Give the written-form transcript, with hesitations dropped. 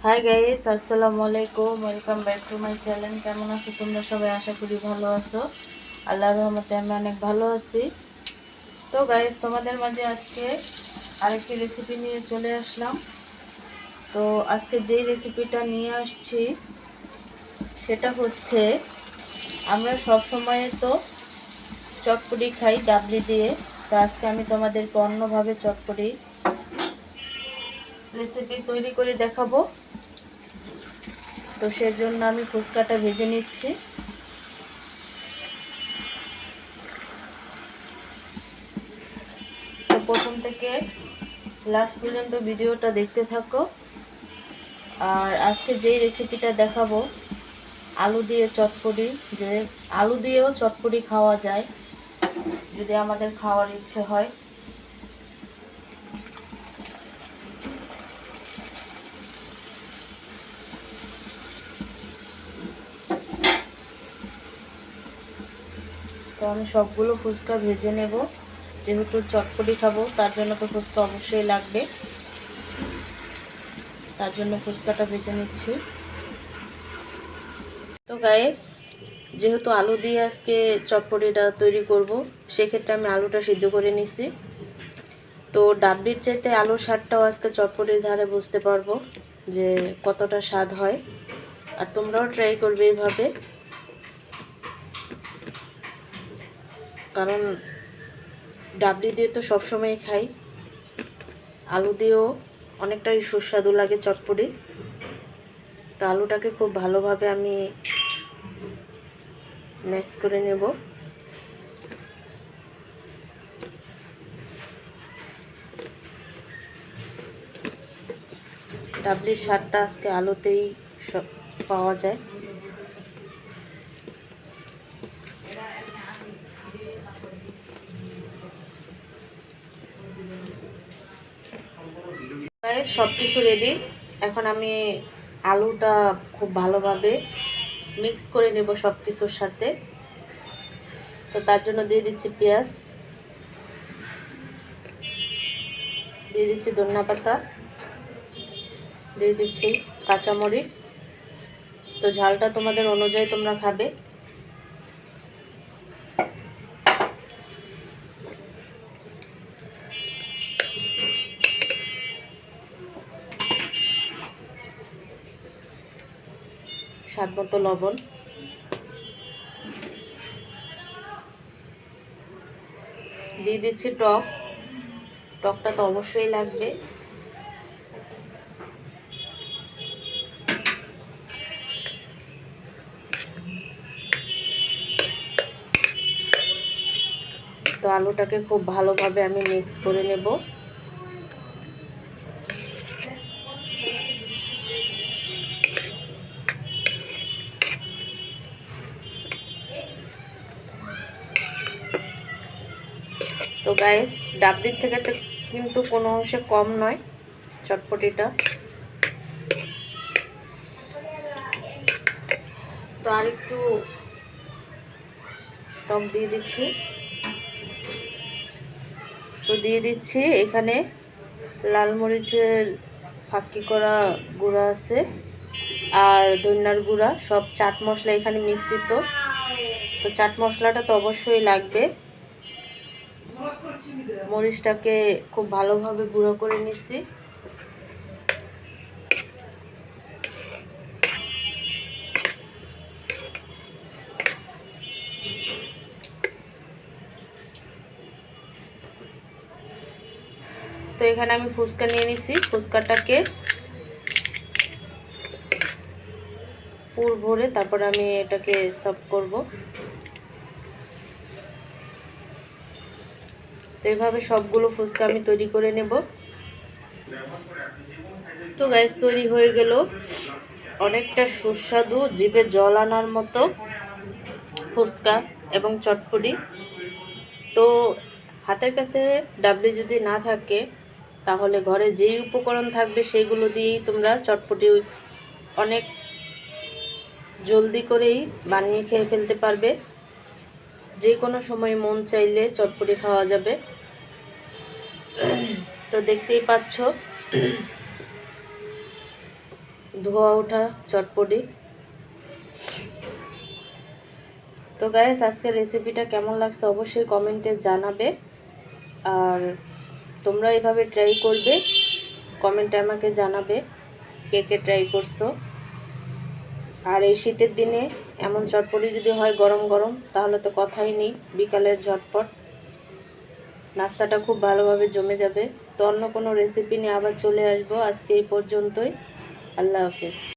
Hi guys, আসসালামু আলাইকুম। Welcome back to my channel. কেমন আছো তোমরা সবাই? আশা করি ভালো আছো। আল্লাহর রহমতে আমি অনেক ভালো আছি। তো গাইস, তোমাদের মাঝে আজকে আরেকটি রেসিপি নিয়ে চলে আসলাম। তো আজকে যেই রেসিপিটা নিয়ে আসছি সেটা হচ্ছে, আমরা সব সময় তো চটপটি খাই ডাবলি দিয়ে। তো আজকে আমি তোমাদেরকে অন্যভাবে চটপটি রেসিপি তৈরি করে দেখাবো। তো সেজন্য আমি ফুচকাটা ভেজে নিচ্ছি। তো প্রথম থেকে লাস্ট পর্যন্ত ভিডিওটা দেখতে থাকো। আর আজকে যেই রেসিপিটা দেখাবো, আলু দিয়ে চটপটি, যে আলু দিয়েও চটপটি খাওয়া যায় যদি আমাদের খাওয়ার ইচ্ছে হয়। তো আমি সবগুলো ফুচকা ভেজে নেব, যেহেতু চটপটি খাবো তার জন্য তো ফুচকা অবশ্যই লাগবে। তার জন্য ফুচকাটা ভেজে নিচ্ছি। তো গাইস, যেহেতু আলু দিয়ে আজকে চটপটিটা তৈরি করব, সেক্ষেত্রে আমি আলুটা সিদ্ধ করে নিছি। তো ডাবলির চাইতে আলুর স্বাদটাও আজকে চটপটির ধারে বুঝতে পারবো যে কতটা স্বাদ হয়। আর তোমরাও ট্রাই করবে এইভাবে, কারণ ডাবলি দিয়ে তো সবসময় খাই, আলু দিয়েও অনেকটাই সুস্বাদু লাগে চটপটি। তো আলুটাকে খুব ভালোভাবে আমি ম্যাশ করে নেব। ডাবলির স্বাদটা আজকে আলুতেই সব পাওয়া যায়। সব কিছু রেডি। এখন আমি আলুটা খুব ভালোভাবে মিক্স করে নেব সব কিছুর সাথে। তো তার জন্য দিয়ে দিচ্ছি পেঁয়াজ, দিয়ে দিচ্ছি ধনিয়া পাতা, দিয়ে দিচ্ছি কাঁচামরিচ। তো ঝালটা তোমাদের অনুযায়ী তোমরা খাবে। স্বাদ মতো লবণ, দিয়ে দিচ্ছি টক। টকটা তো অবশ্যই লাগবে। তো আলুটাকে খুব ভালোভাবে আমি মিক্স করে নেব। তো গাইস, ডাবলির থেকে তো কিন্তু কোনো অংশে কম নয় চটপটিটা। তো আর একটু টক দিয়ে দিচ্ছি। তো দিয়ে দিচ্ছি এখানে লাল মরিচের ফাঁকি করা গুঁড়া আছে, আর ধনিয়ার গুঁড়া, সব চাট মশলা এখানে মিশ্রিত। তো চাট মশলাটা তো অবশ্যই লাগবে। মরিচটাকে খুব ভালোভাবে গুঁড়ো করে নিচ্ছি। তো এখানে আমি ফুচকা নিয়ে নিছি। ফুচকাটাকে পুর ভরে তারপর আমি এটাকে সার্ভ করব। তো এইভাবে সবগুলো ফুচকা আমি তৈরি করে নেব। তো গাইস, তৈরি হয়ে গেল অনেকটা সুস্বাদু, জিভে জল আনার মতো ফুচকা এবং চটপটি। তো হাতের কাছে ডাবলি যদি না থাকে, তাহলে ঘরে যেই উপকরণ থাকবে সেইগুলো দিয়েই তোমরা চটপটি অনেক জলদি করেই বানিয়ে খেয়ে ফেলতে পারবে। যে কোনো সময় মন চাইলে চটপটি খাওয়া যাবে। তো দেখতেই পাচ্ছ ধোয়া ওঠা চটপটি। তো গাইস, আজকের রেসিপিটা কেমন লাগছে অবশ্যই কমেন্টে জানাবে। আর তোমরা এভাবে ট্রাই করবে, কমেন্টে আমাকে জানাবে কে কে ট্রাই করছো। আর এই শীতের দিনে এমন চটপটি যদি হয় গরম গরম, তাহলে তো কথাই নেই, বিকালের ঝটপট নাস্তাটা খুব ভালোভাবে জমে যাবে। তো অন্য কোনো রেসিপি নিয়ে আবার চলে আসবো। আজকে এই পর্যন্তই। আল্লাহ হাফেজ।